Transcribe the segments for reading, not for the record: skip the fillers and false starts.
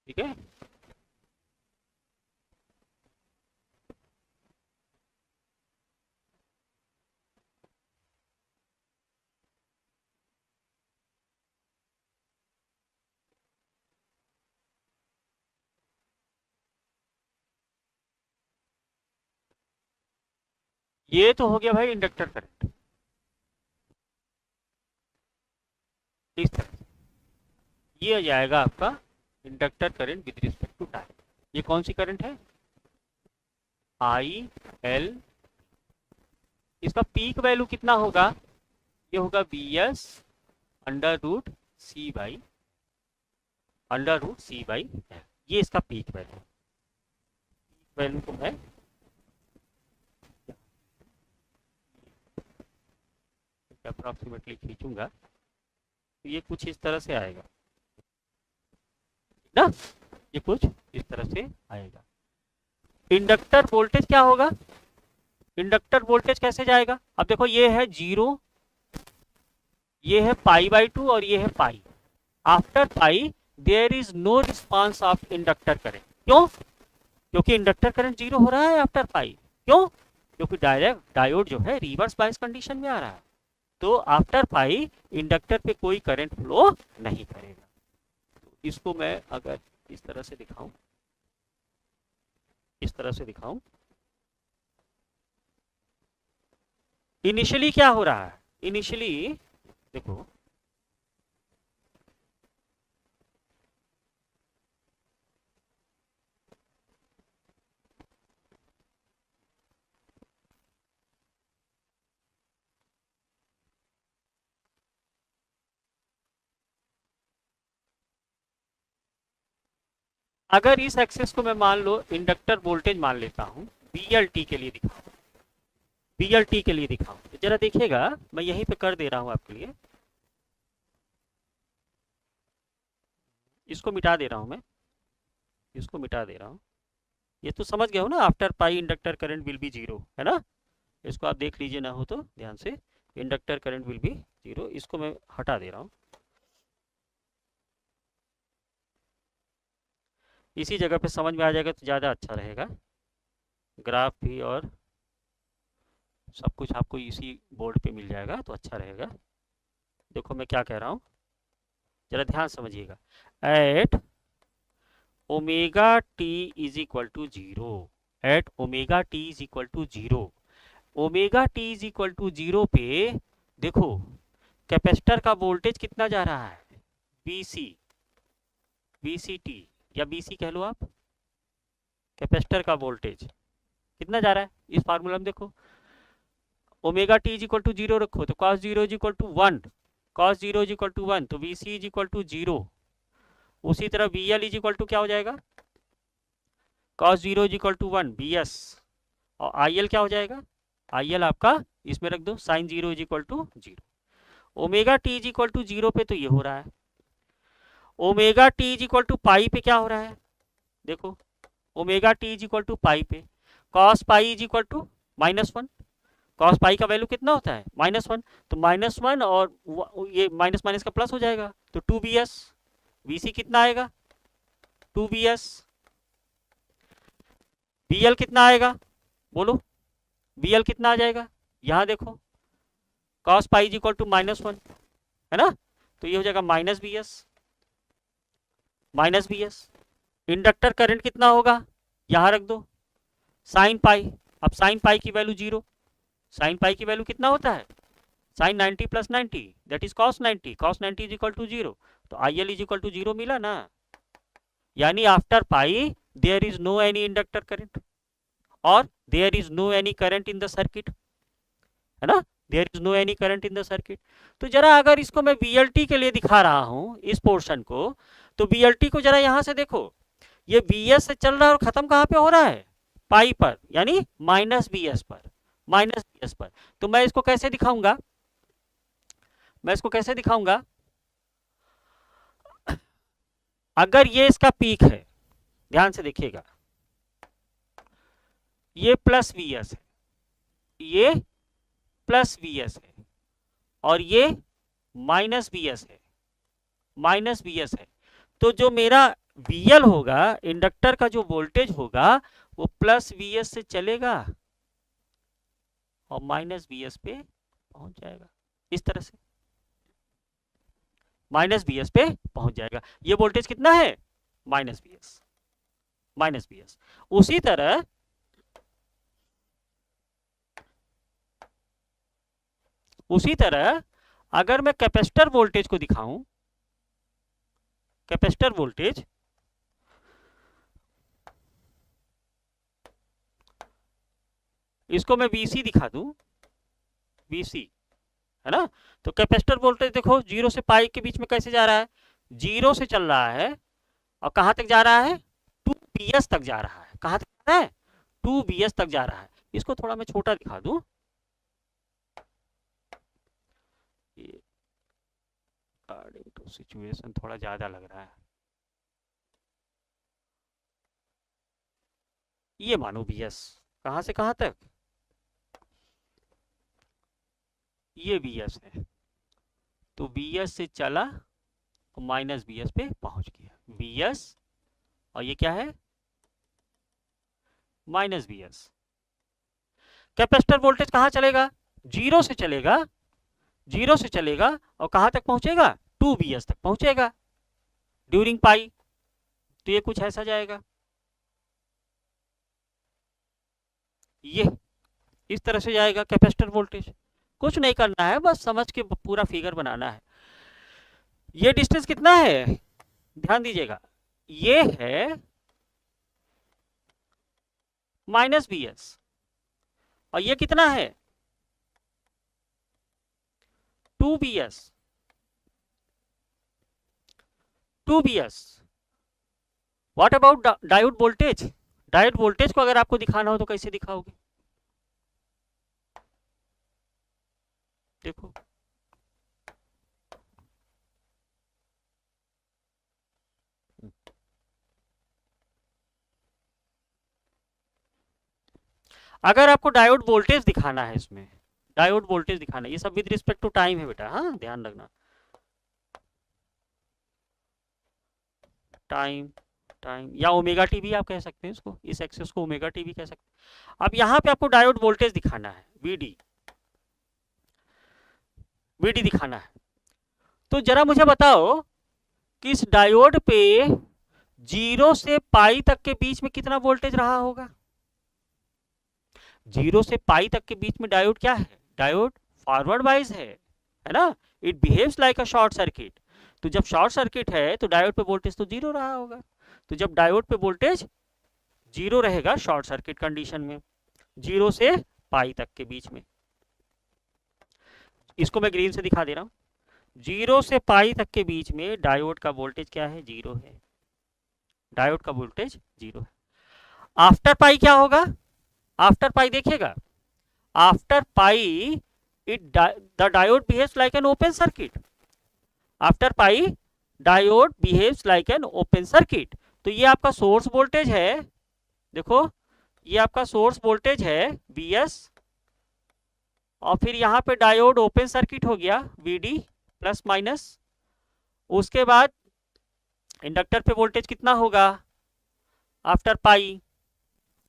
ठीक है। ये तो हो गया भाई इंडक्टर करंट, इस तरह से ये आ जाएगा आपका inductor current with respect to time. ये कौन सी करंट है? I L. इसका पीक वैल्यू कितना होगा? ये होगा B S under root C by L. ये इसका पीक वैल्यू। पीक वैल्यू को मैं अप्रोक्सीमेटली खींचूंगा तो ये कुछ इस तरह से आएगा ना, ये कुछ इस तरह से आएगा। इंडक्टर वोल्टेज क्या होगा? इंडक्टर वोल्टेज कैसे जाएगा? अब देखो ये है 0, ये है π/2 और ये है pi. After pi there is no response of inductor current. क्यों? क्योंकि इंडक्टर करंट 0 हो रहा है आफ्टर पाई। क्यों? क्योंकि डायरेक्ट डायोड जो है रिवर्स बायस कंडीशन में आ रहा है, तो आफ्टर पाई इंडक्टर पे कोई करंट फ्लो नहीं करेगा। तो इसको मैं अगर इस तरह से दिखाऊं, इस तरह से दिखाऊं, इनिशियली क्या हो रहा है? इनिशियली देखो, अगर इस एक्सेस को मैं मान लो इंडक्टर वोल्टेज मान लेता हूं, बीएलटी के लिए दिखाऊं, बीएलटी के लिए दिखाऊं तो जरा देखिएगा, मैं यहीं पे कर दे रहा हूं आपके लिए, इसको मिटा दे रहा हूं मैं, इसको मिटा दे रहा हूं। ये तो समझ गए हो ना, after pi inductor current will be 0, है ना? इसको आप देख लीजिए, ना हो तो ध्यान से, इंडक्टर करंट विल बी 0। इसको मैं हटा दे रहा हूं, इसी जगह पे समझ में आ जाएगा तो ज़्यादा अच्छा रहेगा। ग्राफ भी और सब कुछ आपको इसी बोर्ड पे मिल जाएगा तो अच्छा रहेगा। देखो मैं क्या कह रहा हूँ, जरा ध्यान समझिएगा। At omega T is equal to 0, at omega T is equal to 0, omega T is equal to 0 पे देखो कैपेसिटर का वोल्टेज कितना जा रहा है? बीसी, बीसी टी या बीसी कह लो आप। कैपेसिटर का वोल्टेज कितना जा रहा है? इस फार्मूला में देखो, omega T is equal to 0 रखो तो cos 0 is equal to 1, cos 0 is equal to 1, तो बीसी इज इक्वल टू 0। उसी तरह B L is equal to क्या हो जाएगा? cos 0 is equal to 1 B S, और आई एल क्या हो जाएगा? आई एल आपका इसमें रख दो, sine 0 is equal to 0। Omega T is equal to 0 पे तो ये हो रहा है, omega T is equal to pi पे क्या हो रहा है? देखो omega T is equal to pi पे cos pi is equal to -1, cos pi का वैल्यू कितना होता है? -1, तो -1 और ये माइनस माइनस का प्लस हो जाएगा तो 2bs, vc कितना आएगा? 2bs। bl कितना आएगा? बोलो, bl कितना आ जाएगा? यहाँ देखो cos pi is equal to -1, है ना? तो ये हो जाएगा -bs, -bs। इंडक्टर करंट कितना होगा? यहाँ रख दो, साइन पाई। अब साइन पाई की वैल्यू 0, साइन पाई की वैल्यू कितना होता है? Sine 90 plus 90 that is cos 90, cos 90 is equal to 0, तो I L is equal to 0 मिला ना। यानी after pi there is no any inductor current और there is no any current in the circuit, है ना? There is no any current in the circuit. तो जरा अगर इसको मैं बीएलटी के लिए दिखा रहा हूं इस पोर्शन को, तो बीएलटी को जरा यहां से देखो, ये बीएस से चल रहा है और खत्म कहां पे हो रहा है? पाई पर, यानी -bs पर, -bs पर। तो मैं इसको कैसे दिखाऊंगा? मैं इसको कैसे दिखाऊंगा? अगर ये इसका पीक है, ध्यान से देखिएगा, ये प्लस Vs है, ये प्लस Vs है और ये -Vs है, -Vs है। तो जो मेरा VL होगा, इंडक्टर का जो वोल्टेज होगा वो प्लस VS से चलेगा और माइनस VS पे पहुंच जाएगा। इस तरह से माइनस VS पे पहुंच जाएगा। ये वोल्टेज कितना है? Minus VS, minus VS। उसी तरह अगर मैं कैपेसिटर वोल्टेज को दिखाऊं, कैपेसिटर वोल्टेज, इसको मैं VC दिखा दूं, VC, है ना? तो कैपेसिटर वोल्टेज देखो 0 से पाई के बीच में कैसे जा रहा है? 0 से चल रहा है और कहां तक जा रहा है? 2BS तक जा रहा है। कहां तक जा रहा है? 2BS तक जा रहा है। इसको थोड़ा मैं छोटा दिखा दूं, तो सिचुएशन थोड़ा ज्यादा लग रहा है। ये मानो BS, कहां से कहां तक? ये BS है, तो BS से चला और माइनस BS पे पहुंच गया। BS और ये क्या है? Minus BS। कैपेसिटर वोल्टेज कहां चलेगा? 0 से चलेगा, 0 से चलेगा और कहां तक पहुंचेगा? 2BS तक पहुंचेगा ड्यूरिंग पाई। तो ये कुछ ऐसा जाएगा, ये इस तरह से जाएगा कैपेसिटर वोल्टेज। कुछ नहीं करना है, बस समझ के पूरा फिगर बनाना है। ये डिस्टेंस कितना है? ध्यान दीजिएगा, ये है माइनस BS और ये कितना है? 2BS, 2BS। What about diode voltage? Diode voltage को अगर आपको दिखाना हो तो कैसे दिखाओगे? देखो, अगर आपको डायोड वोल्टेज दिखाना है, इसमें डायोड वोल्टेज दिखाना है, ये सब विद रिस्पेक्ट टू टाइम है बेटा, हाँ ध्यान रखना। टाइम, टाइम या ओमेगा टी भी आप कह सकते हैं इसको, इस एक्सेस को ओमेगा टी भी कह सकते हैं। अब यहाँ पे आपको डायोड वोल्टेज दिखाना है, VD, VD दिखाना है। तो जरा मुझे बताओ कि इस डायोड पे 0 से पाई तक के बीच में कितना वोल्टेज रहा होगा? 0 से पाई तक के बीच में डायोड क्या है? डायोड फॉरवर्ड वाइज है ना? It behaves like a short circuit. तो जब शॉर्ट सर्किट है तो डायोड पे वोल्टेज तो 0 रहा होगा। तो जब डायोड पे वोल्टेज 0 रहेगा शॉर्ट सर्किट कंडीशन में, 0 से पाई तक के बीच में, इसको मैं ग्रीन से दिखा दे रहा हूं, 0 से पाई तक के बीच में डायोड का वोल्टेज क्या है? 0 है। डायोड का वोल्टेज 0 है। आफ्टर पाई क्या होगा? आफ्टर पाई देखिएगा, after pi the diode behaves like an open circuit. After pi diode behaves like an open circuit. तो ये आपका सोर्स वोल्टेज है, देखो ये आपका सोर्स वोल्टेज है VS, और फिर यहाँ पे डायोड ओपन सर्किट हो गया VD प्लस माइनस। उसके बाद इंडक्टर पे वोल्टेज कितना होगा आफ्टर पाई,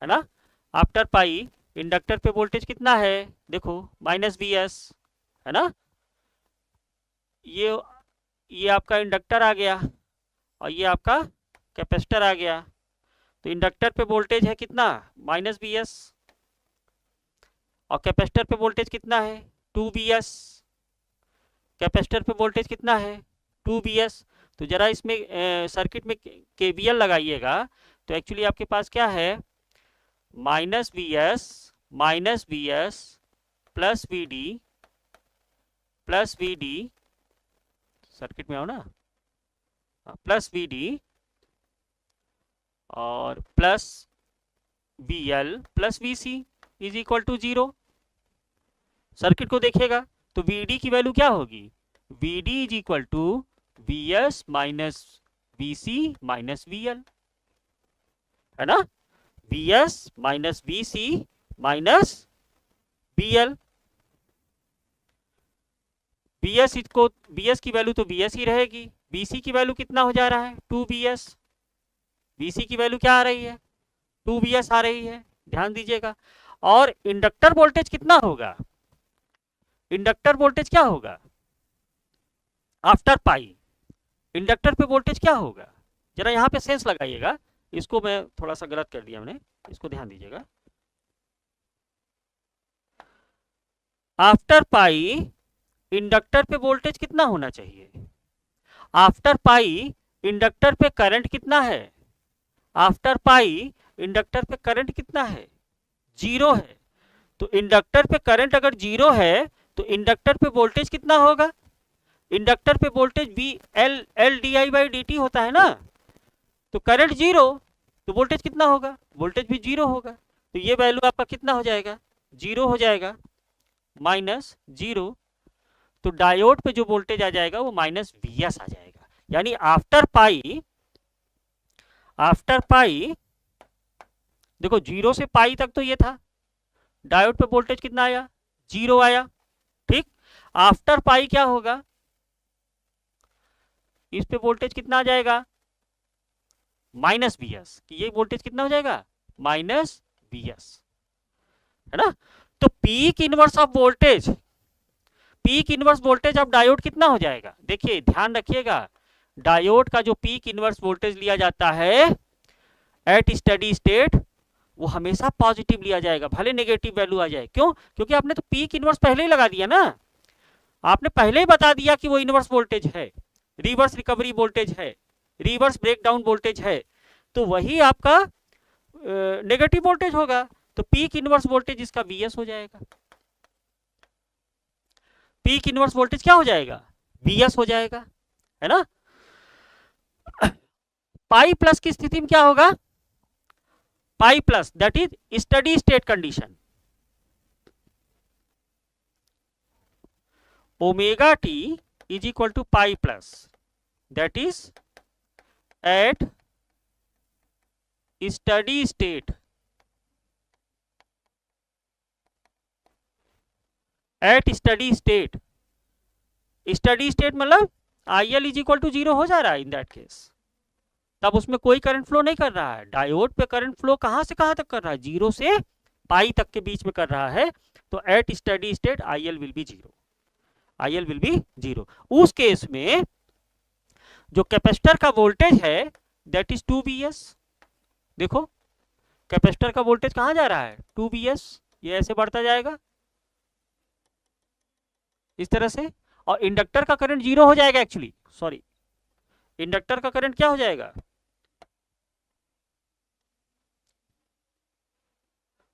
है ना? आफ्टर पाई इंडक्टर पे वोल्टेज कितना है? देखो माइनस VS, है ना? ये आपका इंडक्टर आ गया और ये आपका कैपेसिटर आ गया। तो इंडक्टर पे वोल्टेज है कितना? माइनस BS, और कैपेसिटर पे वोल्टेज कितना है? 2BS। कैपेसिटर पे वोल्टेज कितना है? 2BS। तो जरा इसमें सर्किट में KVL लगाइएगा, तो एक्चुअली आपके पास क्या है? Minus BS plus VD, circuit में आओ ना, प्लस VD और plus VL plus VC is equal to 0। Circuit को देखिएगा तो VD की वैल्यू क्या होगी? VD is equal to VS minus VC minus VL, है ना? VS minus VC minus VL। BS की वैल्यू तो BS ही रहेगी, BC की वैल्यू कितना हो जा रहा है? 2BS, VC की वैल्यू क्या आ रही है, 2Vs आ रही है, ध्यान दीजिएगा। और इंडक्टर वोल्टेज कितना होगा, इंडक्टर वोल्टेज क्या होगा आफ्टर पाई, इंडक्टर पे वोल्टेज क्या होगा, जरा यहाँ पे सेंस लगाइएगा। इसको मैं थोड़ा सा गलत कर दिया मैंने, इसको ध्यान दीजिएगा। आफ्टर पाई इंडक्टर पे वोल्टेज कितना होना चाहिए, आफ्टर पाई इंडक्टर पे करंट कितना है, आफ्टर पाई इंडक्टर पे करंट कितना है, 0 है। तो इंडक्टर पे करंट अगर 0 है तो इंडक्टर पे वोल्टेज कितना होगा, इंडक्टर पे voltage V L D I by D T होता है ना, तो करंट 0 तो वोल्टेज कितना होगा, वोल्टेज भी 0 होगा। तो ये वैल्यू आपका कितना हो जाएगा, 0 हो जाएगा, -0। तो डायोड पे जो वोल्टेज आ जाएगा वो -Vs आ जाएगा। यानी आफ्टर पाई देखो 0 से पाई तक तो ये था, डायोड पे वोल्टेज कितना आया, 0 आया, ठीक। आफ्टर पाई क्या होगा, इस पे वोल्टेज कितना आ जाएगा, -Vs, कि ये वोल्टेज कितना हो जाएगा, -Vs, है ना। तो peak inverse of voltage, peak inverse voltage of diode कितना हो जाएगा, देखिए ध्यान रखिएगा, डायोड का जो पीक इनवर्स वोल्टेज लिया जाता है एट स्टेडी स्टेट वो हमेशा पॉजिटिव लिया जाएगा, भले नेगेटिव वैल्यू आ जाए। क्यों, क्योंकि आपने तो पीक इनवर्स पहले ही लगा दिया ना, आपने पहले ही बता दिया कि वो इनवर्स वोल्टेज है, रिवर्स रिकवरी वोल्टेज है, रिवर्स ब्रेकडाउन वोल्टेज है, तो वही आपका नेगेटिव वोल्टेज होगा। तो पीक इनवर्स वोल्टेज इसका Vs हो जाएगा, पीक इनवर्स वोल्टेज क्या हो जाएगा, Vs हो जाएगा, है ना। पाई प्लस की स्थिति में क्या होगा, pi plus that is study state condition, omega T is equal to pi plus that is at study state, at study state, study state मतलब IL इज इक्वल टू 0 हो जा रहा है इन दैट केस, तब उसमें कोई करंट फ्लो नहीं कर रहा है। डायोड पे करंट फ्लो कहां से कहां तक कर रहा है, 0 से पाई तक के बीच में कर रहा है। तो at study state IL will be 0, IL will be 0। उस केस में जो कैपेसिटर का वोल्टेज है दैट इज 2Vs, देखो कैपेसिटर का वोल्टेज कहां जा रहा है, 2Vs, ये ऐसे बढ़ता जाएगा इस तरह से, और इंडक्टर का करंट 0 हो जाएगा, एक्चुअली सॉरी, इंडक्टर का करंट क्या हो जाएगा,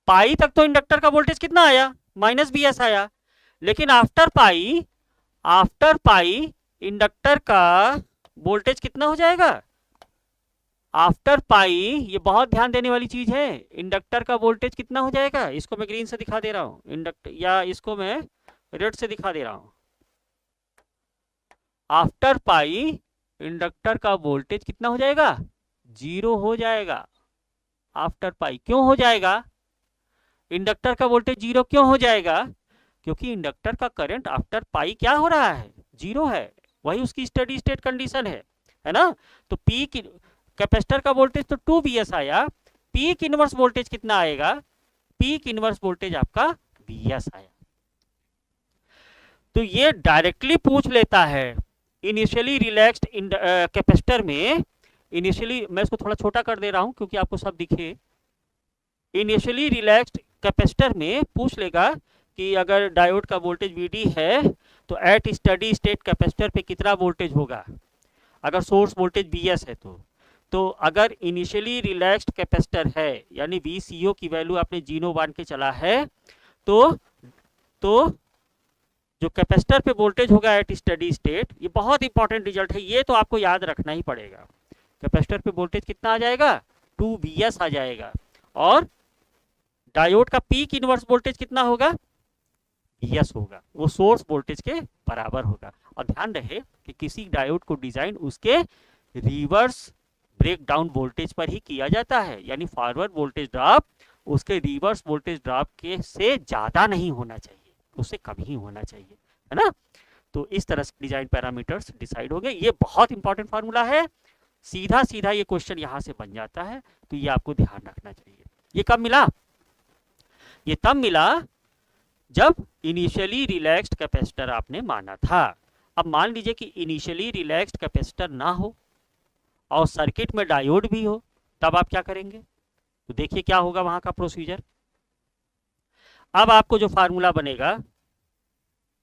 पाई तक तो इंडक्टर का वोल्टेज कितना आया, -Vs आया, लेकिन आफ्टर पाई इंडक्टर का वोल्टेज कितना हो जाएगा, आफ्टर पाई, ये बहुत ध्यान देने वाली चीज है, इंडक्टर का वोल्टेज कितना हो जाएगा, इसको मैं ग्रीन से दिखा दे रहा हूं, इंडक्टर, या इसको मैं रेड से दिखा दे रहा हूं। आफ्टर पाई इंडक्टर का वोल्टेज कितना हो जाएगा, 0 हो जाएगा आफ्टर पाई। क्यों हो जाएगा, इंडक्टर का वोल्टेज 0 क्यों हो जाएगा, क्योंकि इंडक्टर का करंट आफ्टर पाई क्या हो रहा है, 0 है, वही उसकी स्टेडी स्टेट कंडीशन है ना। तो पीक कैपेसिटर का वोल्टेज तो 2Vs आया, पीक इनवर्स वोल्टेज कितना आएगा, पीक इनवर्स वोल्टेज आपका Vs आया। तो ये डायरेक्टली पूछ लेता है इनिशियली रिलैक्स्ड कैपेसिटर में, इनिशियली मैं इसको थोड़ा छोटा कर दे रहा हूं क्योंकि आपको सब दिखे, इनिशियली रिलैक्स्ड कैपेसिटर में पूछ लेगा कि अगर डायोड का वोल्टेज Vd है तो एट स्टडी स्टेट कैपेसिटर पे कितना वोल्टेज होगा, अगर सोर्स वोल्टेज Vs है तो अगर इनिशियली रिलैक्स्ड कैपेसिटर है यानी VCO की वैल्यू आपने 0 मान के चला है तो जो कैपेसिटर पे वोल्टेज होगा एट स्टडी स्टेट, ये बहुत इंपॉर्टेंट रिजल्ट है, ये तो आपको याद रखना ही पड़ेगा। कैपेसिटर पे वोल्टेज कितना आ जाएगा, 2Vs आ जाएगा, और डायोड का पीक इनवर्स वोल्टेज कितना होगा, Vs होगा, वो सोर्स वोल्टेज के बराबर होगा। और ध्यान रहे कि किसी डायोड को डिजाइन उसके रिवर्स ब्रेकडाउन वोल्टेज पर ही किया जाता है, यानी फॉरवर्ड वोल्टेज ड्रॉप उसके रिवर्स वोल्टेज ड्रॉप के से ज्यादा नहीं होना चाहिए, उससे कम ही होना चाहिए, है ना। तो इस तरह से डिजाइन पैरामीटर्स डिसाइड हो गए। ये बहुत इंपॉर्टेंट फार्मूला है, सीधा सीधा ये क्वेश्चन यहाँ से बन जाता है, तो ये आपको ध्यान रखना चाहिए। ये कब मिला? ये तब मिला जब इनिशियली रिलैक्स्ड कैपेसिटर आपने माना था। अब मान लीजिए कि इनिशियली रिलैक्स्ड कैपेसिटर ना हो और सर्किट में डायोड भी हो, तब आप क्या करेंगे? तो देखिए क्या होगा वहां का प्रोसीजर। अब आपको जो फार्मूला बनेगा,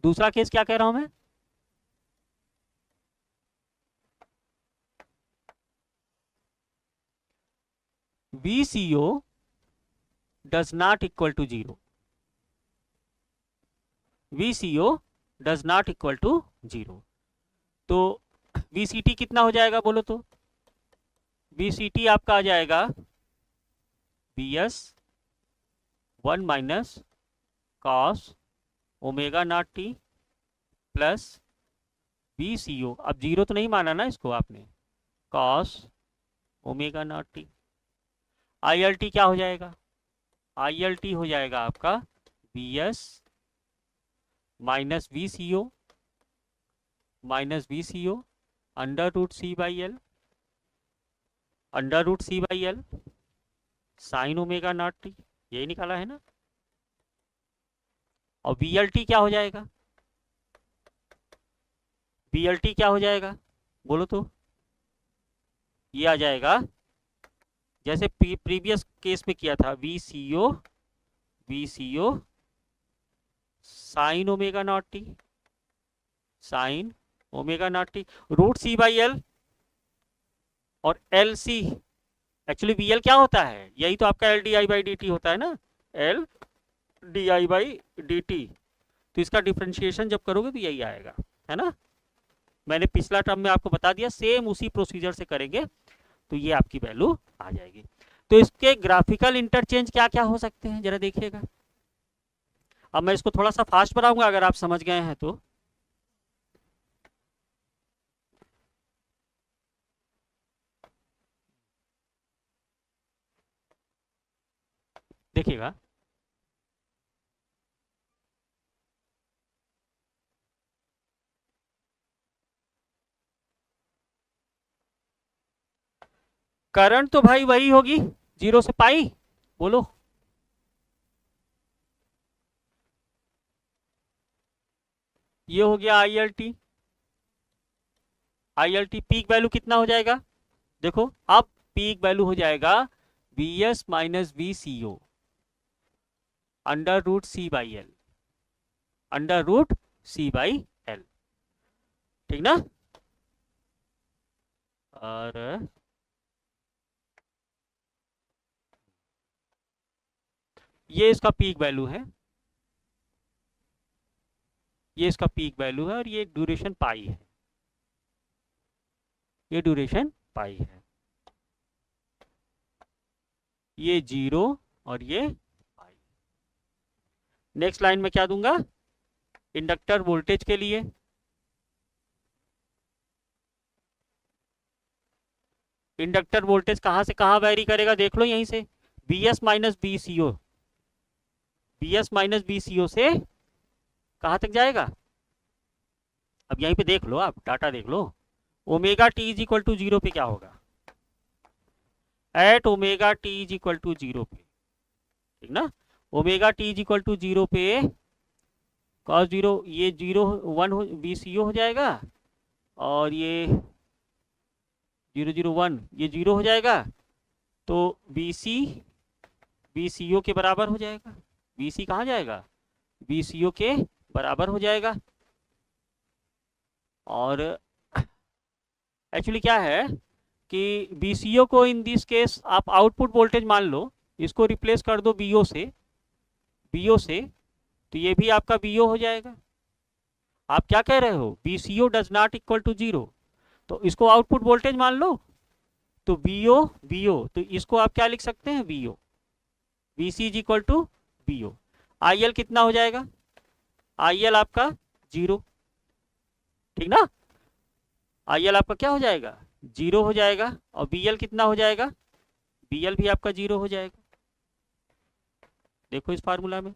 दूसरा केस क्या कह रहा हूं मैं, VCO does not equal to 0, VCO does not equal to 0। तो VCT कितना हो जाएगा बोलो तो? VCT आपका आ जाएगा BS 1 minus cos omega naught T plus VCO, अब जीरो तो नहीं माना ना इसको आपने, cos omega naught T. ILT क्या हो जाएगा? ILT हो जाएगा आपका BS minus VCO under root C by L, under root C by L sine omega naught T, यही निकाला है ना। और VLT क्या हो जाएगा? VLT क्या हो जाएगा बोलो तो? ये आ जाएगा जैसे प्रीवियस केस में किया था, VCO sine omega naught T, sine omega naught T root C by L और LC। एक्चुअली VL क्या होता है? यही तो आपका LDI बाई DT होता है ना, LDI बाई DT। तो इसका डिफ्रेंशिएशन जब करोगे तो यही आएगा, है ना। मैंने पिछला टर्म में आपको बता दिया, सेम उसी प्रोसीजर से करेंगे तो ये आपकी वैल्यू आ जाएगी। तो इसके ग्राफिकल इंटरचेंज क्या क्या हो सकते हैं जरा देखिएगा। अब मैं इसको थोड़ा सा फास्ट बनाऊंगा अगर आप समझ गए हैं तो। देखिएगा, करंट तो भाई वही होगी 0 से पाई, बोलो। ये हो गया ILT। ILT पीक वैल्यू कितना हो जाएगा देखो, अब पीक वैल्यू हो जाएगा BS minus VCO under root C by L, under root C by L, ठीक ना। और ये इसका पीक वैल्यू है, ये इसका पीक वैल्यू है और ये ड्यूरेशन पाई है, ये ड्यूरेशन पाई है, ये 0 और ये पाई। नेक्स्ट लाइन में क्या दूंगा? इंडक्टर वोल्टेज के लिए इंडक्टर वोल्टेज कहां से कहां वेरी करेगा देख लो, यहीं से BS minus VCO, BS minus VCO से कहां तक जाएगा? अब यहीं पे देख लो, आप डाटा देख लो। Omega T is equal to 0 पे क्या होगा? At omega T is equal to 0 पे, ठीक ना। Omega T is equal to 0 पे cos 0, ये 0 1 VCO हो जाएगा और ये 0 0 1 ये 0 हो जाएगा, तो VCO के बराबर हो जाएगा। VC कहाँ जाएगा? VCO के बराबर हो जाएगा। और एक्चुअली क्या है कि VCO को इन दिस केस आप आउटपुट वोल्टेज मान लो, इसको रिप्लेस कर दो BO से, तो ये भी आपका BO हो जाएगा। आप क्या कह रहे हो? VCO does not equal to 0, तो इसको आउटपुट वोल्टेज मान लो, तो BO, तो इसको आप क्या लिख सकते हैं? VO, VC is equal to BO। IL कितना हो जाएगा? IL आपका 0, ठीक ना। IL आपका क्या हो जाएगा? 0 हो जाएगा। और BL कितना हो जाएगा? BL भी आपका 0 हो जाएगा। देखो इस फार्मूला में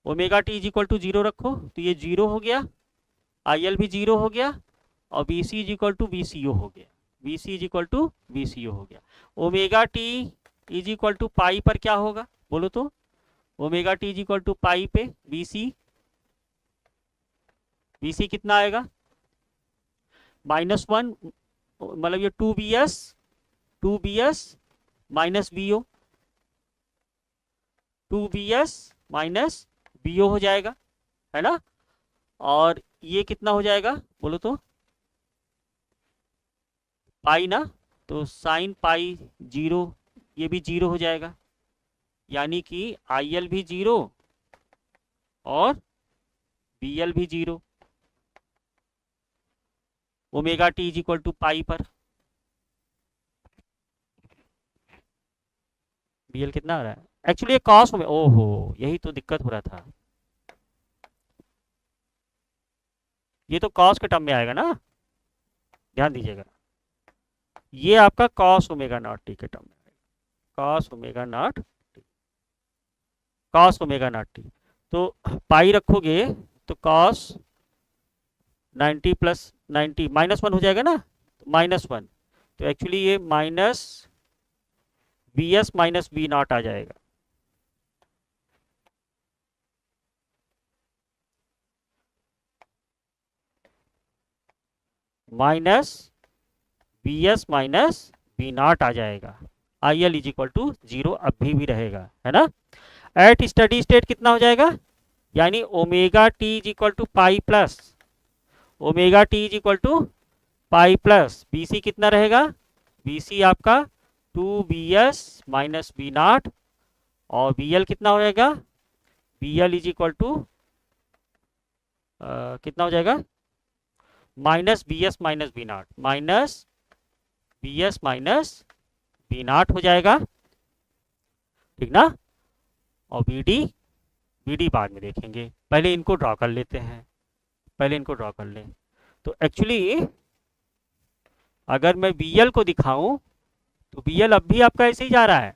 omega T is equal to 0 रखो, तो ये 0 हो गया, IL भी 0 हो गया और BC is equal to VCO हो गया। V C is equal to V C O हो गया। Omega T is equal to pi पर क्या होगा बोलो तो, omega T is equal to pi पे वी सी कितना आएगा -1, मतलब ये 2bs minus B O, 2bs minus B O हो जाएगा, है ना। और ये कितना हो जाएगा बोलो तो, पाई ना, तो साइन पाई 0, ये भी 0 हो जाएगा, यानी कि आई एल भी 0 और बी एल भी 0, omega T is equal to pi पर बी एल कितना आ रहा है, एक्चुअली ये कॉस में, ओहो यही तो दिक्कत हो रहा था, ये तो कॉस के टर्म में आएगा ना, ध्यान दीजिएगा, ये आपका कॉस ओमेगा नॉट टी के टर्म में आएगा, cos omega naught T, cos omega naught T, तो पाई रखोगे तो कॉस 90 प्लस 90 -1 हो जाएगा ना, -1, तो एक्चुअली ये minus B S minus B naught आ जाएगा, minus B S minus B naught आ जाएगा, I L is equal to 0 अभी भी रहेगा, है ना। एट स्टडी स्टेट कितना हो जाएगा, यानी omega T is equal to pi plus, omega T is equal to pi plus B C कितना रहेगा, बी सी आपका 2bs माइनस बी नॉट, और बी एल कितना हो जाएगा, B L is equal to कितना हो जाएगा, minus B S minus B naught, minus B S minus B naught हो जाएगा, ठीक ना। और बी डी बाद में देखेंगे, पहले इनको ड्रॉ कर लेते हैं, पहले इनको ड्रॉ कर लें। तो एक्चुअली अगर मैं बी एल को दिखाऊं तो बी एल अब भी आपका ऐसे ही जा रहा है,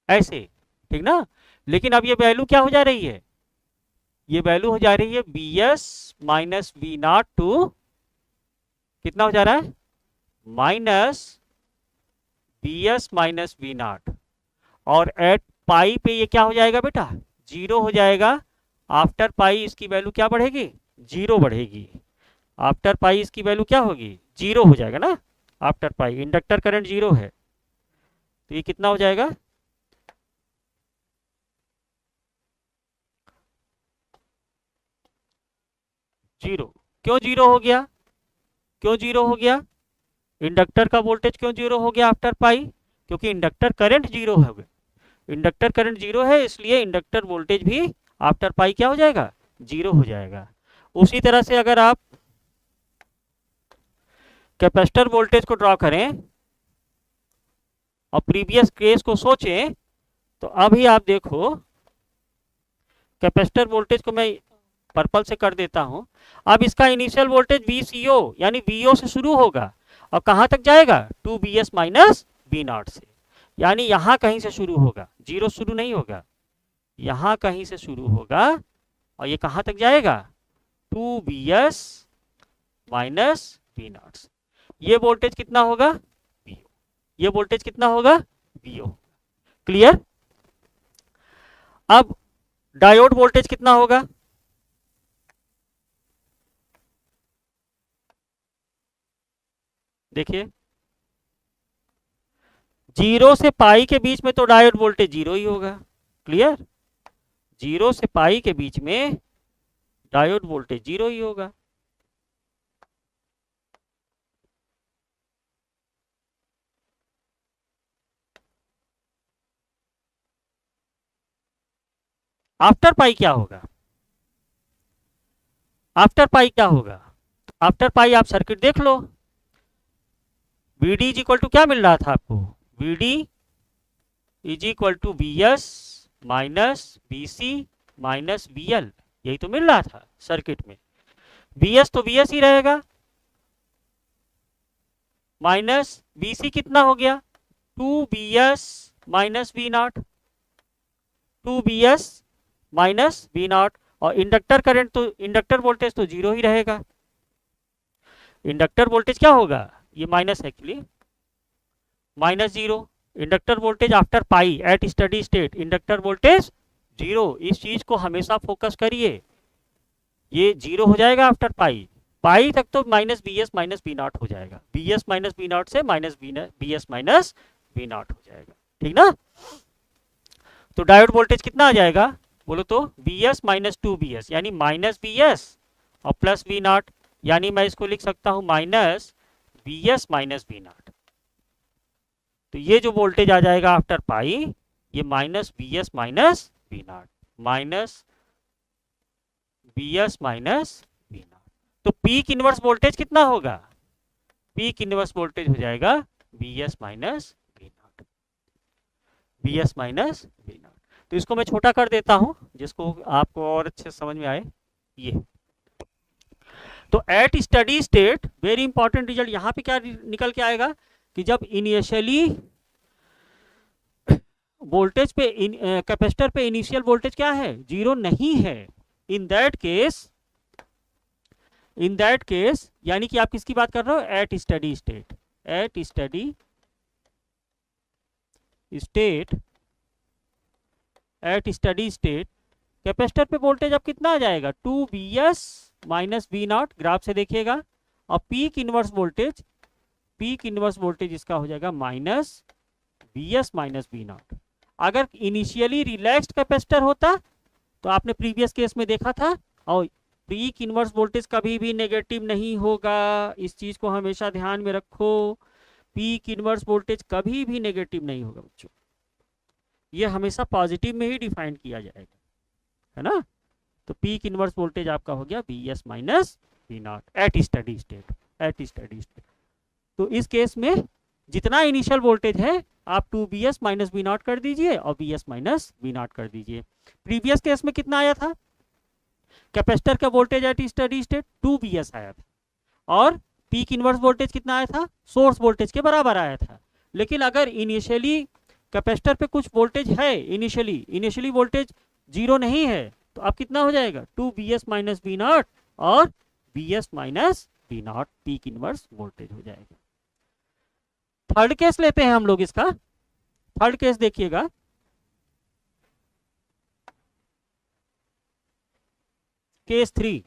ऐसे, ठीक ना, लेकिन अब ये वैल्यू क्या हो जा रही है, ये वैल्यू हो जा रही है B S minus B naught two कितना हो जा रहा है, minus B S minus B naught, और एट पाई पे ये क्या हो जाएगा बेटा, 0 हो जाएगा, आफ्टर पाई इसकी वैल्यू क्या बढ़ेगी, 0 बढ़ेगी, आफ्टर पाई इसकी वैल्यू क्या होगी, 0 हो जाएगा ना, आफ्टर पाई इंडक्टर करंट 0 है, तो ये कितना हो जाएगा, जीरो। क्यों 0 हो गया, क्यों 0 हो गया, इंडक्टर का वोल्टेज क्यों 0 हो गया आफ्टर पाई, क्योंकि इंडक्टर करंट 0 है, इंडक्टर करंट 0 है, इसलिए इंडक्टर वोल्टेज भी आफ्टर पाई क्या हो जाएगा, 0 हो जाएगा। उसी तरह से अगर आप कैपेसिटर वोल्टेज को ड्रॉ करें और प्रीवियस केस को सोचें, तो अभी आप देखो कैपेसिटर वोल्टेज को मैं पर्पल से कर देता हूं, अब इसका इनिशियल वोल्टेज VCO यानी VO से शुरू होगा और कहां तक जाएगा, 2bs माइनस बी नॉट से, यानी यहां कहीं से शुरू होगा, 0 शुरू नहीं होगा, यहां कहीं से शुरू होगा और ये कहां तक जाएगा, 2bs माइनस बी नॉट से, ये वोल्टेज कितना होगा, VO, ये वोल्टेज कितना होगा, VO, क्लियर। अब डायोड वोल्टेज कितना होगा, देखिए 0 से पाई के बीच में तो डायोड वोल्टेज 0 ही होगा, क्लियर, 0 से पाई के बीच में डायोड वोल्टेज 0 ही होगा, आफ्टर पाई क्या होगा, आफ्टर पाई क्या होगा, आफ्टर पाई आप सर्किट देख लो, VD इज इक्वल टू क्या मिल रहा था आपको, VD is equal to BS minus BC minus BL, यही तो मिल रहा था सर्किट में, BS तो BS ही रहेगा, माइनस BC कितना हो गया, 2bs minus B naught, 2bs minus B naught, और इंडक्टर करंट तो इंडक्टर वोल्टेज तो जीरो ही रहेगा। इंडक्टर वोल्टेज क्या होगा, ये minus actually minus zero. Inductor voltage after pi at study state, inductor voltage zero. इस चीज को हमेशा फोकस करिए, ये जीरो हो जाएगा आफ्टर पाई। पाई तक तो minus B S minus B naught हो जाएगा, B S minus B naught से minus B S minus B naught हो जाएगा, ठीक ना। तो डायोड वोल्टेज कितना आ जाएगा बोलो तो, B S minus two B S, यानी माइनस बी एस और प्लस बी नॉट, यानी मैं इसको लिख सकता हूं minus B S minus B naught. तो ये जो वोल्टेज आ जाएगा आफ्टर पाई, ये minus B S minus B naught, minus B S minus B naught. तो पीक इनवर्स वोल्टेज कितना होगा, पीक इनवर्स वोल्टेज हो जाएगा B S minus B naught, B S minus B naught. तो इसको मैं छोटा कर देता हूं जिसको आपको और अच्छे समझ में आए। ये तो at study state, very important result यहां पे क्या निकल के आएगा कि जब इनिशियली वोल्टेज पे कैपेसिटर पे इनिशियल वोल्टेज क्या है, जीरो नहीं है, इन दैट केस यानी कि आप किसकी बात कर रहे हो, at study state, at study state, at study state capacitor पे वोल्टेज अब कितना आ जाएगा, two B S minus B naught, graph से देखिएगा। और पीक इनवर्स वोल्टेज इसका हो जाएगा minus B S minus B naught. अगर इनिशियली रिलैक्स्ड कैपेसिटर होता तो आपने प्रीवियस केस में देखा था, और पीक इनवर्स वोल्टेज कभी भी नेगेटिव नहीं होगा, इस चीज को हमेशा ध्यान में रखो, पीक इनवर्स वोल्टेज कभी भी नेगेटिव नहीं होगा बच्चों, ये हमेशा पॉजिटिव में ही डिफाइन किया जाएगा, है ना। तो पीक इनवर्स वोल्टेज आपका हो गया B S minus B naught at study state, at study state. तो इस केस में जितना इनिशियल वोल्टेज है आप two B S minus B naught कर दीजिए और B S minus B naught कर दीजिए। प्रीवियस केस में कितना आया था, कैपेसिटर का voltage at study state two B S आया था, और पीक इनवर्स वोल्टेज कितना आया था, सोर्स वोल्टेज के बराबर आया था। लेकिन अगर इनिशियली कैपेसिटर पे कुछ वोल्टेज है, इनिशियली वोल्टेज जीरो नहीं है, तो अब कितना हो जाएगा, two B S minus B naught और B S minus B naught peak inverse voltage हो जाएगा। थर्ड केस लेते हैं हम लोग इसका, थर्ड केस देखिएगा, केस 3।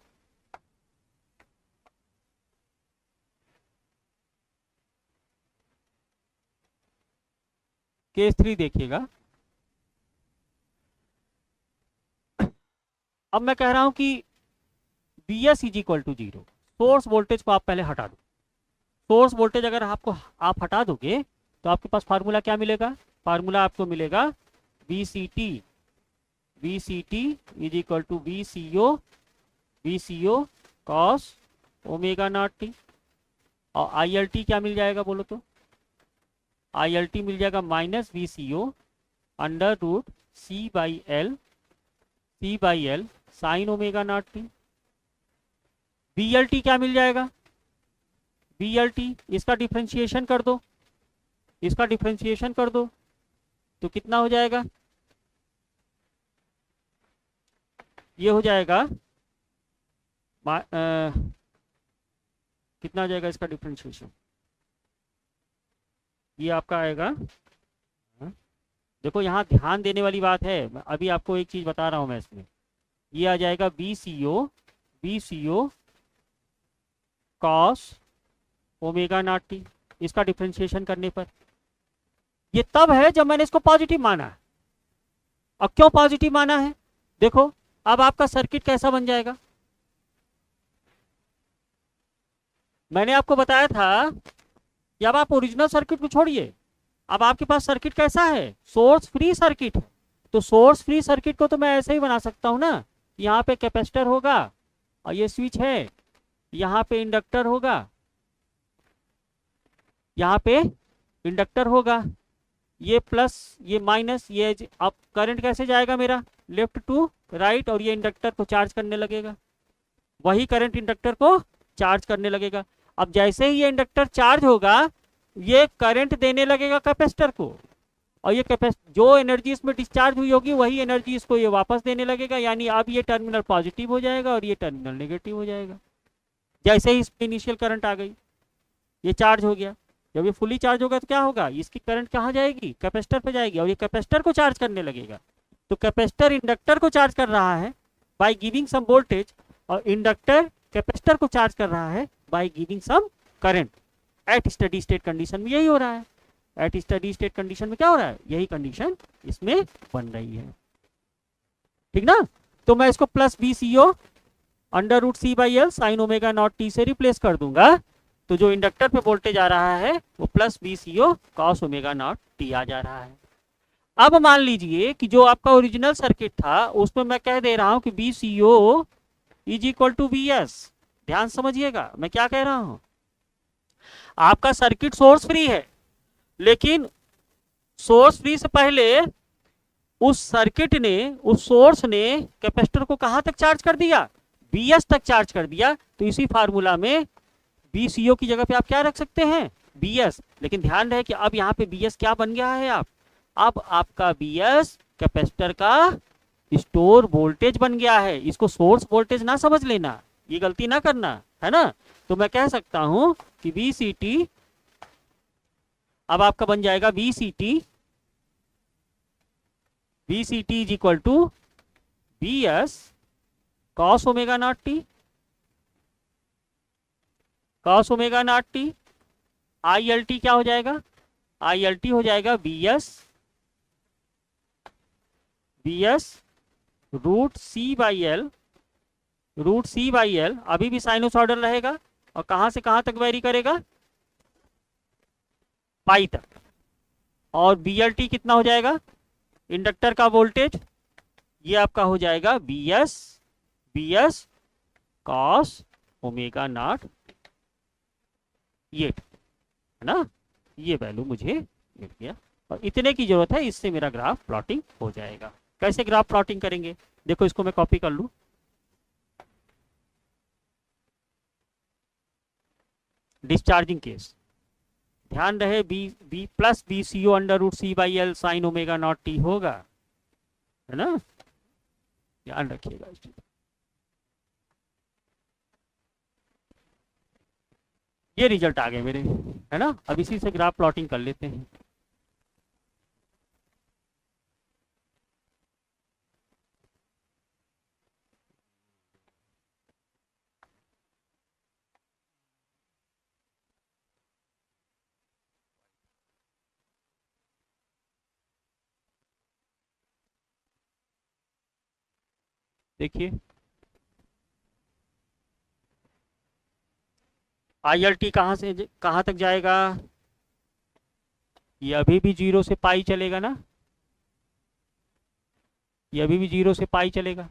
केस 3 देखिएगा। अब मैं कह रहा हूं कि B S is equal to zero, source voltage को आप पहले हटा दो। सोर्स वोल्टेज अगर आप हटा दोगे तो आपके पास फार्मूला क्या मिलेगा, फार्मूला आपको मिलेगा V C T is equal to V C O cos omega naught T. और आई एल टी क्या मिल जाएगा बोलो तो, आई एल टी मिल जाएगा minus V C O under root C by L sine omega naught T. B L T क्या मिल जाएगा, बी एल टी इसका डिफ्रेंशिएशन कर दो, इसका डिफ्रेंशिएशन कर दो तो कितना हो जाएगा, ये हो जाएगा कितना हो जाएगा इसका डिफ्रेंशिएशन, ये आपका आएगा। देखो यहाँ ध्यान देने वाली बात है, अभी आपको एक चीज बता रहा हूं मैं इसमें, ये आ जाएगा B C O cos omega naught T, इसका डिफरेंशिएशन करने पर ये तब है जब मैंने इसको पॉजिटिव माना है। अब क्यों पॉजिटिव माना है, देखो अब आपका सर्किट कैसा बन जाएगा, मैंने आपको बताया था कि अब आप ओरिजिनल सर्किट को छोड़िए, अब आपके पास सर्किट कैसा है, सोर्स फ्री सर्किट है। तो सोर्स फ्री सर्किट को तो मैं ऐसे ही बना सकता हूं ना, यहाँ पे कैपेसिटर होगा और ये स्विच है, यहाँ पे इंडक्टर होगा, यहाँ पे इंडक्टर होगा, ये प्लस ये माइनस, ये अब करंट कैसे जाएगा मेरा, लेफ्ट टू राइट, और ये इंडक्टर को चार्ज करने लगेगा, वही करंट इंडक्टर को चार्ज करने लगेगा। अब जैसे ही ये इंडक्टर चार्ज होगा ये करंट देने लगेगा कैपेसिटर को, और ये जो एनर्जी इसमें डिस्चार्ज हुई होगी वही एनर्जी इसको ये वापस देने लगेगा, यानी अब ये टर्मिनल पॉजिटिव हो जाएगा और ये टर्मिनल नेगेटिव हो जाएगा। जैसे ही इसमें इनिशियल करंट आ गई, ये चार्ज हो गया, जब ये फुली चार्ज होगा तो क्या होगा, इसकी करंट कहाँ जाएगी, कैपेसिटर पे जाएगी, और ये कैपेसिटर को चार्ज करने लगेगा। तो कैपेसिटर इंडक्टर को चार्ज कर रहा है बाय गिविंग सम वोल्टेज, और इंडक्टर कैपेसिटर को चार्ज कर रहा है by giving some current. At study state condition में यही हो रहा है। एट स्टडी स्टेट कंडीशन में क्या हो रहा है, यही कंडीशन इसमें बन रही है, ठीक ना। तो मैं इसको plus B C O under root C by L sine omega naught T से रिप्लेस कर दूंगा। तो जो इंडक्टर पे वोल्टेज आ रहा है वो plus B C O cos omega naught t आ जा रहा है। अब मान लीजिए कि जो आपका ओरिजिनल सर्किट था उसमें मैं कह दे रहा हूं कि B C O is equal to B S. ध्यान समझिएगा मैं क्या कह रहा हूं। आपका सर्किट सोर्स फ्री है, लेकिन सोर्स फ्री से पहले उस सर्किट ने, उस सोर्स ने कैपेसिटर को कहां तक चार्ज कर दिया, बीएस तक चार्ज कर दिया। तो इसी फार्मूला में बीसीओ की जगह पे आप क्या रख सकते हैं, बीएस। लेकिन ध्यान रहे कि अब यहाँ पे बीएस क्या बन गया है, अब आपका बीएस कैपेसिटर का स्टोर वोल्टेज बन गया है। इसको सोर्स वोल्टेज ना समझ लेना, ये गलती ना करना, है ना। तो मैं कह सकता हूं कि VCT अब आपका बन जाएगा VCT is equal to BS cos omega naught T, cos omega naught T. ILT क्या हो जाएगा, ILT हो जाएगा BS root C by L, root C by L अभी भी साइनोसॉइडल रहेगा और कहां से कहां तक वेरी करेगा, पाई तक। और BLT कितना हो जाएगा, इंडक्टर का वोल्टेज, ये आपका हो जाएगा BS कॉस ओमेगा नॉट, ये है ना, ये वैल्यू मुझे मिल गया। और इतने की जरूरत है, इससे मेरा ग्राफ प्लॉटिंग हो जाएगा। कैसे ग्राफ प्लॉटिंग करेंगे, देखो इसको मैं कॉपी कर लूं। डिस्चार्जिंग केस, ध्यान रहे B plus B C O under root C by L sine omega naught T होगा, है ना, ध्यान रखिएगा इस चीज। ये रिजल्ट आ गए मेरे, है ना। अब इसी से ग्राफ प्लॉटिंग कर लेते हैं। देखिए ILT कहां से कहां तक जाएगा, ये अभी भी 0 से पाई चलेगा ना, ये अभी भी 0 से पाई चलेगा।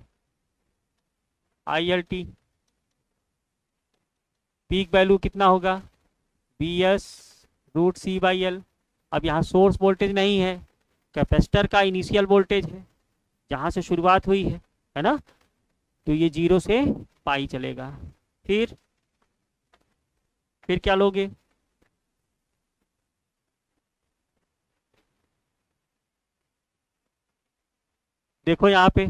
ILT पीक वैल्यू कितना होगा, BS root C by L. अब यहाँ सोर्स वोल्टेज नहीं है, कैपेसिटर का इनिशियल वोल्टेज है जहाँ से शुरुआत हुई है ना। तो ये 0 से पाई चलेगा। फिर क्या लोगे, देखो यहाँ पे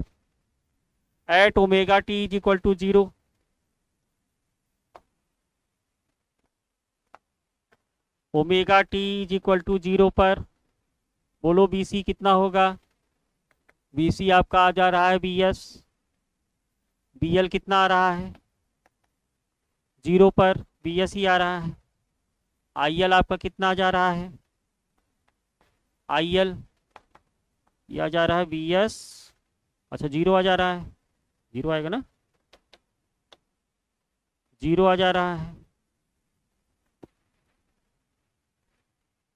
at omega T is equal to 0, omega T is equal to 0 पर बोलो BC कितना होगा, BC आपका आ जा रहा है BS, BL कितना आ रहा है, 0 पर BS ही आ रहा है। IL आपका कितना आ जा रहा है, IL ये आ जा रहा है BS, अच्छा 0 आ जा रहा है, 0 आएगा ना, 0 आ जा रहा है,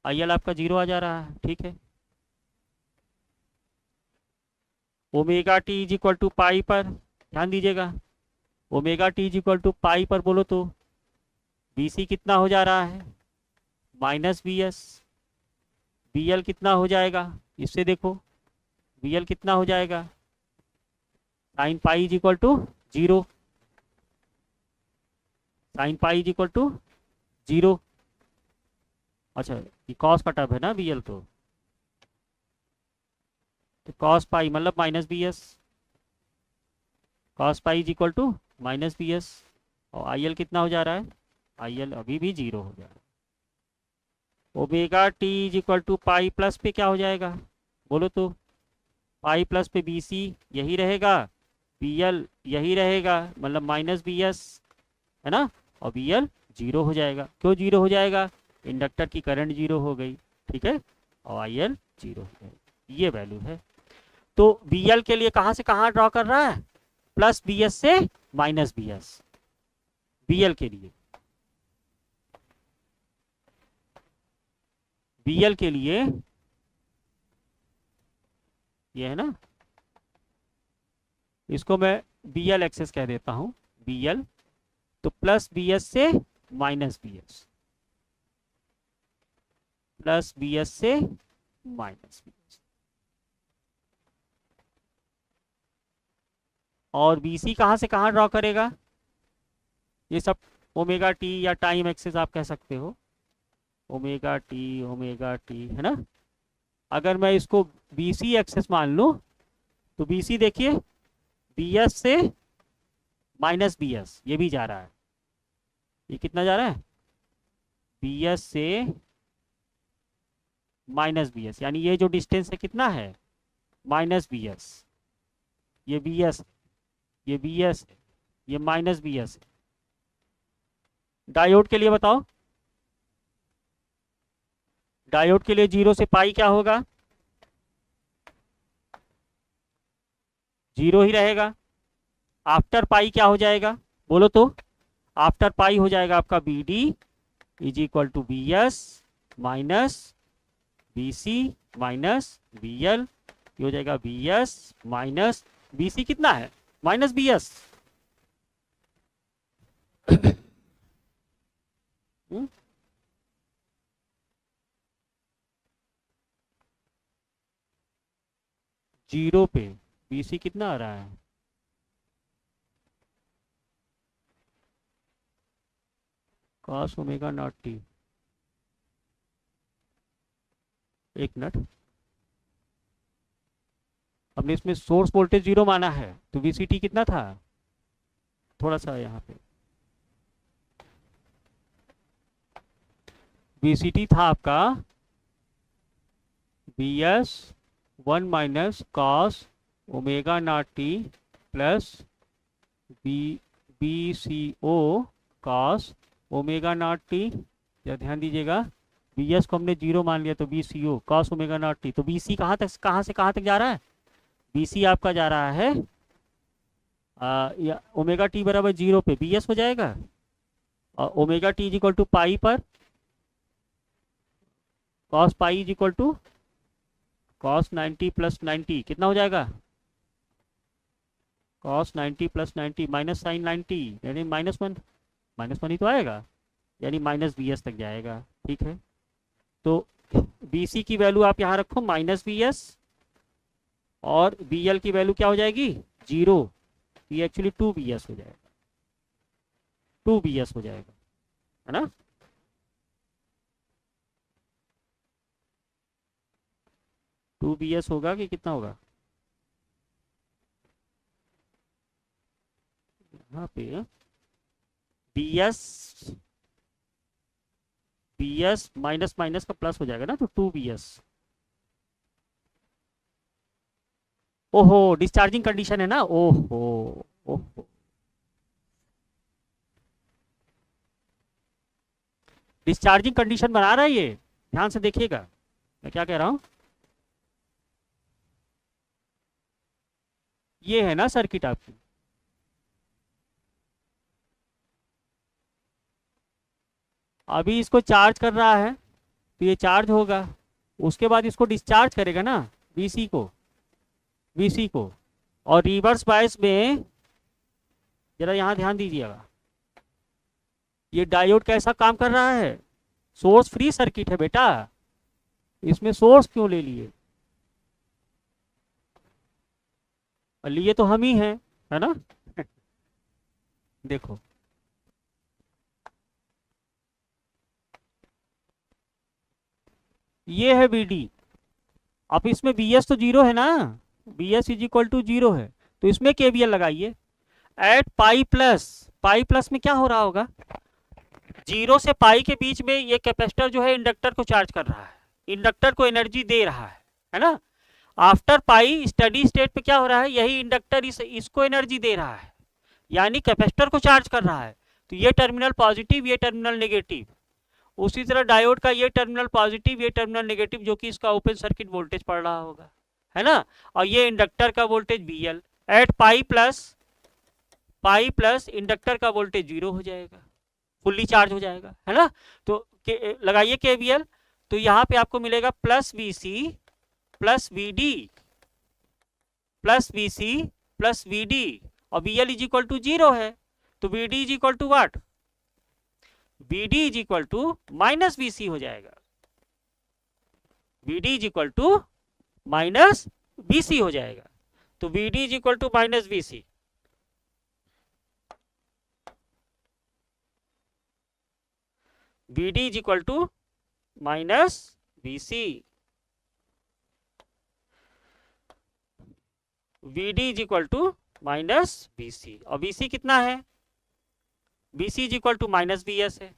IL आपका 0 आ जा रहा है, ठीक है। Omega T is equal to pi पर ध्यान दीजिएगा, omega T is equal to pi पर बोलो तो BC कितना हो जा रहा है, माइनस BS, BL कितना हो जाएगा, इससे देखो BL कितना हो जाएगा, sine pi is equal to 0, sine pi is equal to 0। अच्छा ये कॉस का टर्म है ना BL, तो तो कॉस पाई मतलब minus B S, cos pi is equal to minus B S. और आई एल कितना हो जा रहा है, आई एल अभी भी जीरो हो जा रहा है। Omega T is equal to pi plus पे क्या हो जाएगा, बोलो तो, पाई प्लस पे बी सी यही रहेगा, बी एल यही रहेगा, मतलब माइनस बी एस, है ना, और बी एल जीरो हो जाएगा। क्यों जीरो हो जाएगा, इंडक्टर की करंट जीरो हो गई, ठीक है, और आई एल जीरो हो जाएगा, ये वैल्यू है। तो बी एल के लिए कहाँ से कहाँ ड्रॉ कर रहा है, प्लस बी एस से minus B S, B L के लिए, बी एल के लिए ये है ना, इसको मैं बी एल एक्सेस कह देता हूं, बी एल, तो प्लस बी एस से minus B S, plus B S से माइनस बी एस, और बी सी कहाँ से कहाँ ड्रॉ करेगा, ये सब ओमेगा टी या टाइम एक्सेस आप कह सकते हो, ओमेगा टी है ना। अगर मैं इसको बी सी एक्सेस मान लूँ तो बी सी देखिए, बी एस से माइनस बी एस ये भी जा रहा है, ये कितना जा रहा है, बी एस से माइनस बी एस, यानी ये जो डिस्टेंस है कितना है, माइनस बी एस, ये बी एस, ये बी एस, ये माइनस बी एस। डायोड के लिए बताओ, डायोड के लिए जीरो से पाई क्या होगा, जीरो ही रहेगा। आफ्टर पाई क्या हो जाएगा, बोलो तो, आफ्टर पाई हो जाएगा आपका B D is equal to B S minus B C minus B L, ये हो जाएगा B S minus B C कितना है, माइनस बी एस, जीरो पे बी सी कितना आ रहा है, कॉस ओमेगा नॉट टी, एक मिनट, हमने इसमें सोर्स वोल्टेज जीरो माना है, तो वीसीटी कितना था, थोड़ा सा यहाँ पे वीसीटी था आपका B S one minus cos omega naught T plus B B C O cos omega naught T, या ध्यान दीजिएगा, बी एस को हमने जीरो मान लिया, तो B C O cos omega naught T, तो बी सी कहाँ से कहाँ तक जा रहा है, बी सी आपका जा रहा है या ओमेगा टी बराबर जीरो पे बी एस हो जाएगा, और omega T is equal to pi पर cos pi is equal to cos 90 plus 90 कितना हो जाएगा, कॉस 90 प्लस 90 माइनस साइन 90, यानी माइनस वन ही तो आएगा, यानी माइनस बी एस तक जाएगा, ठीक है। तो बी सी की वैल्यू आप यहाँ रखो माइनस बी एस, और बी एल की वैल्यू क्या हो जाएगी, जीरो, ये एक्चुअली टू बी एस हो जाएगा, टू बी एस हो जाएगा, है ना। टू बी एस होगा कि कितना होगा, यहाँ पे बी एस माइनस माइनस का प्लस हो जाएगा ना, तो टू बी एस, ओहो डिस्चार्जिंग कंडीशन है ना, ओहो ओहो, डिस्चार्जिंग कंडीशन बना रहा है ये, ध्यान से देखिएगा मैं क्या कह रहा हूं, ये है ना सर्किट आपकी, अभी इसको चार्ज कर रहा है तो ये चार्ज होगा, उसके बाद इसको डिस्चार्ज करेगा ना, वीसी को, वीसी को, और रिवर्स बायस में जरा यहाँ ध्यान दीजिएगा, ये डायोड कैसा काम कर रहा है, सोर्स फ्री सर्किट है बेटा, इसमें सोर्स क्यों ले लिए, और लिए तो हम ही हैं, है ना देखो ये है वीडी, अब इसमें बी एस तो जीरो है ना, B S is equal to zero है, तो इसमें केवीएल लगाइए एट पाई प्लस में क्या हो रहा होगा, जीरो से पाई के बीच में ये कैपेसिटर जो है इंडक्टर को चार्ज कर रहा है, इंडक्टर को एनर्जी दे रहा है ना। आफ्टर पाई स्टडी स्टेट पे क्या हो रहा है, यही इंडक्टर इसको एनर्जी दे रहा है, यानी कैपेसिटर को चार्ज कर रहा है। तो ये टर्मिनल पॉजिटिव, ये टर्मिनल नेगेटिव। उसी तरह डायोड का ये टर्मिनल पॉजिटिव, ये टर्मिनल नेगेटिव, जो कि इसका ओपन सर्किट वोल्टेज पड़ रहा होगा, है ना। और ये इंडक्टर का voltage VL at pi plus inductor का वोल्टेज जीरो हो जाएगा, फुल्ली चार्ज हो जाएगा, है ना। तो लगाइए KVL, तो यहाँ पे आपको मिलेगा plus VC plus VD plus VC plus VD, और VL is equal to zero है, तो VD is equal to what, VD is equal to minus VC हो जाएगा, VD is equal to minus VC हो जाएगा। तो VD is equal to minus VC, VD is equal to minus VC, VD is equal to minus VC, और VC कितना है, VC is equal to minus VS है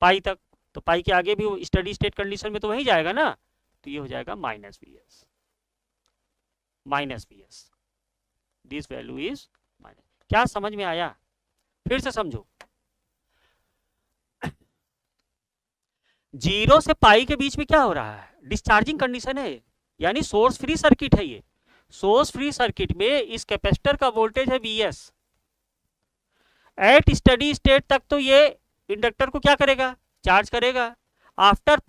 पाई तक, तो पाई के आगे भी स्टडी स्टेट कंडीशन में तो वही जाएगा ना, तो ये हो जाएगा minus VS, this value is minus. क्या समझ में आया, फिर से समझो, जीरो से पाई के बीच में क्या हो रहा है, डिस्चार्जिंग कंडीशन है, यानी सोर्स फ्री सर्किट है। ये सोर्स फ्री सर्किट में इस कैपेसिटर का वोल्टेज है VS। एट स्टडी स्टेट तक तो ये इंडक्टर को क्या करेगा, चार्ज करेगा। आफ्टर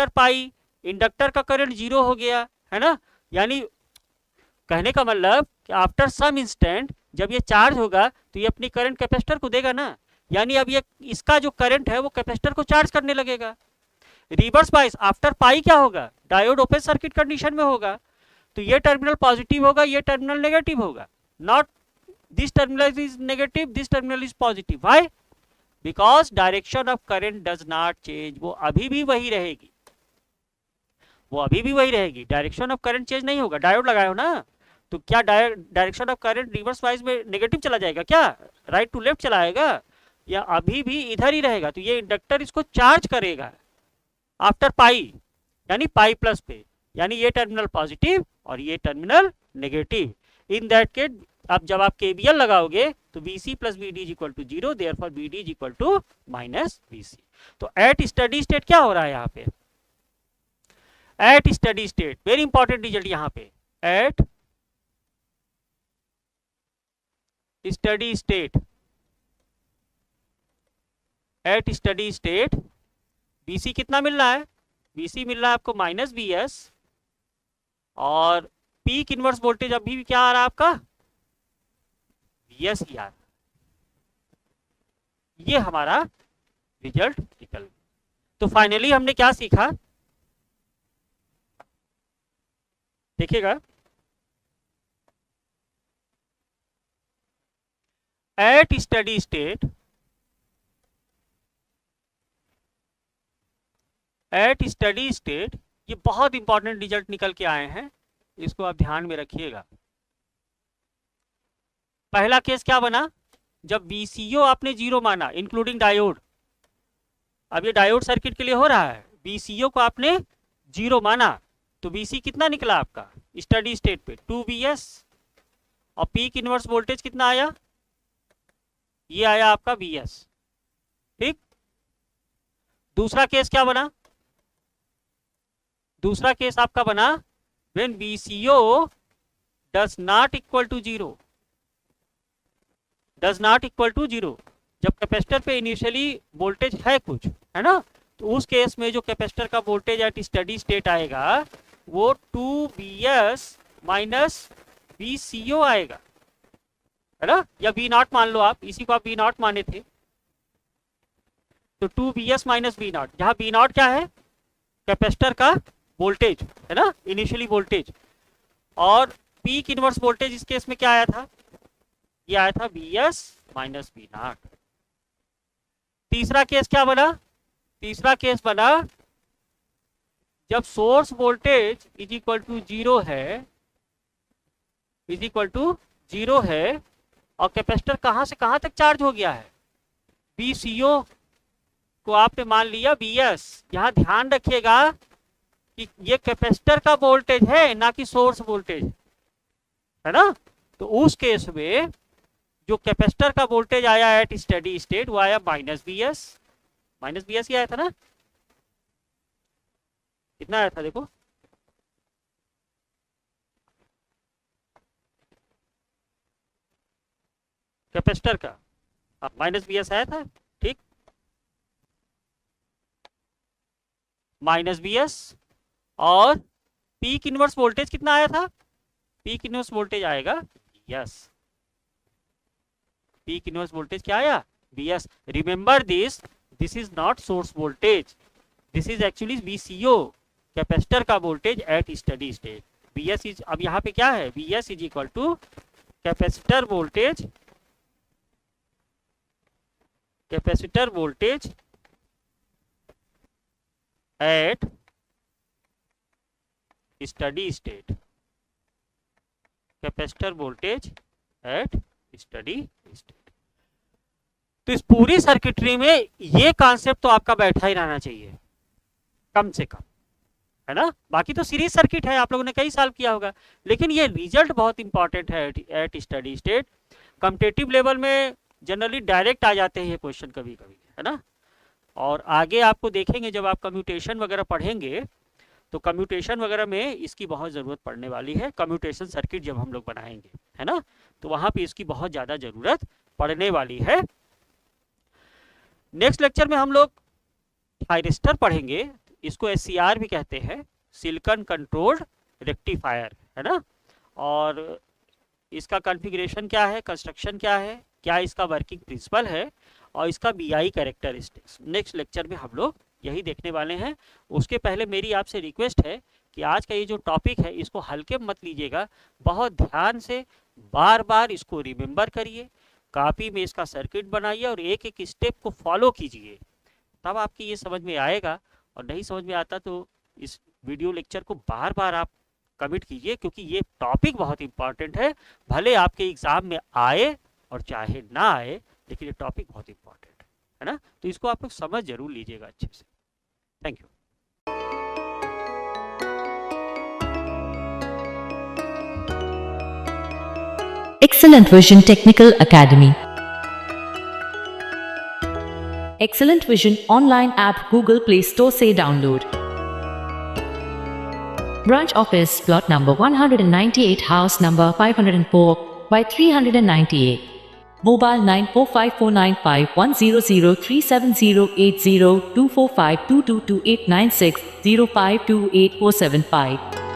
पाई इंडक्टर का करंट जीरो हो गया, है ना। यानी कहने का मतलब कि आफ्टर सम इंस्टेंट जब ये चार्ज होगा तो ये अपनी करंट कैपेसिटर को देगा ना, यानी अब ये इसका जो करंट है वो कैपेसिटर को चार्ज करने लगेगा। रिवर्स बाइस आफ्टर पाई क्या होगा, डायोड ओपन सर्किट कंडीशन में होगा, तो ये टर्मिनल पॉजिटिव होगा, ये टर्मिनल नेगेटिव होगा, not this terminal is negative, this terminal is positive. Why, because direction of current does not change, वो अभी भी वही रहेगी, डायरेक्शन ऑफ करंट चेंज नहीं होगा। डायोड लगाए हो ना, तो क्या direction of current reverse wise में नेगेटिव चला जाएगा क्या, राइट टू लेफ्ट चलाएगा, या अभी भी इधर ही रहेगा। तो ये इंडक्टर इसको चार्ज करेगा आफ्टर पाई, यानी पाई प्लस पे, यानी ये टर्मिनल पॉजिटिव और ये terminal negative. In that case अब जब आप KVL लगाओगे तो VC plus VD is equal to zero, therefore VD is equal to minus VC। तो एट स्टडी स्टेट क्या हो रहा है यहाँ पे, at study state, very important result यहाँ पे, एट स्टडी स्टेट VC कितना मिल रहा है, VC मिल रहा है आपको माइनस VS, और पीक इनवर्स वोल्टेज अभी भी क्या आ रहा है आपका, VS ही आ रहा। ये हमारा रिजल्ट निकल। तो फाइनली हमने क्या सीखा, देखिएगा, एट स्टडी स्टेट ये बहुत इंपॉर्टेंट रिजल्ट निकल के आए हैं, इसको आप ध्यान में रखिएगा। पहला केस क्या बना, जब VCO आपने जीरो माना इंक्लूडिंग डायोड, अब ये डायोड सर्किट के लिए हो रहा है, VCO को आपने जीरो माना, तो VC कितना निकला आपका स्टडी स्टेट पे 2VS, और पीक इनवर्स वोल्टेज कितना आया, ये आया आपका VS, ठीक। दूसरा केस क्या बना, दूसरा केस आपका बना when VCO does not equal to zero, जब कैपेसिटर पे इनिशियली वोल्टेज है कुछ, है ना, तो उस केस में जो कैपेसिटर का वोल्टेज एट स्टडी स्टेट आएगा वो 2VS माइनस VCO आएगा, है ना, या V0 मान लो आप, इसी को आप V0 माने थे, तो 2VS माइनस V0, जहां V0 क्या है, कैपेसिटर का वोल्टेज, है ना, इनिशियली वोल्टेज, और पीक इनवर्स वोल्टेज इस केस में क्या आया था, ये आया था VS माइनस V0। तीसरा केस क्या बना, तीसरा केस बना जब source voltage is equal to zero है, इज इक्वल टू जीरो है, और कैपेसिटर कहाँ से कहाँ तक चार्ज हो गया है, VCO को आपने मान लिया VS। यहाँ ध्यान रखिएगा कि ये कैपेसिटर का वोल्टेज है ना कि सोर्स वोल्टेज, है ना। तो उस केस में जो कैपेसिटर का वोल्टेज आया एट स्टेडी स्टेट वो आया -VS, ही आया था ना, कितना आया था देखो, कैपेसिटर का -VS आया था, ठीक, -VS। और पीक इनवर्स वोल्टेज कितना आया था, पीक इनवर्स वोल्टेज आएगा यस, पीक इनवर्स वोल्टेज क्या आया, VS। Remember this, this is not source voltage, this is actually VCO, capacitor का voltage at steady state. VS is, अब यहाँ पे क्या है, VS is equal to capacitor voltage, capacitor voltage at study state, capacitor voltage at study state. तो इस पूरी circuitry में ये कॉन्सेप्ट तो आपका बैठा ही रहना चाहिए कम से कम, है ना। बाकी तो सीरीज सर्किट है, आप लोगों ने कई साल किया होगा, लेकिन ये रिजल्ट बहुत इंपॉर्टेंट है at study state. Competitive level में जनरली डायरेक्ट आ जाते हैं ये क्वेश्चन कभी कभी, है ना। और आगे आपको देखेंगे जब आप कम्यूटेशन वगैरह पढ़ेंगे तो कम्यूटेशन वगैरह में इसकी बहुत ज़रूरत पड़ने वाली है, कम्यूटेशन सर्किट जब हम लोग बनाएंगे, है ना, तो वहाँ पे इसकी बहुत ज़्यादा ज़रूरत पड़ने वाली है। नेक्स्ट लेक्चर में हम लोग थायरिस्टर पढ़ेंगे, इसको SCR भी कहते हैं, सिलिकॉन कंट्रोल्ड रेक्टिफायर, है ना। और इसका कॉन्फ़िगरेशन क्या है, कंस्ट्रक्शन क्या है, क्या इसका वर्किंग प्रिंसिपल है, और इसका BI कैरेक्टरिस्टिक्स नेक्स्ट लेक्चर में हम लोग यही देखने वाले हैं। उसके पहले मेरी आपसे रिक्वेस्ट है कि आज का ये जो टॉपिक है इसको हल्के मत लीजिएगा, बहुत ध्यान से बार बार इसको रिमेंबर करिए, कॉपी में इसका सर्किट बनाइए और एक एक स्टेप को फॉलो कीजिए, तब आपकी ये समझ में आएगा। और नहीं समझ में आता तो इस वीडियो लेक्चर को बार बार आप कमिट कीजिए, क्योंकि ये टॉपिक बहुत इंपॉर्टेंट है, भले आपके एग्जाम में आए और चाहे ना आए, लेकिन ये टॉपिक बहुत इंपॉर्टेंट है ना। तो इसको आप लोग समझ जरूर लीजिएगा अच्छे से। Thank you. Excellent Vision Technical Academy. Excellent Vision online app Google Play Store से download. Branch office plot number 198 house number 504 by 398. Mobile 945495100370802452228960528475.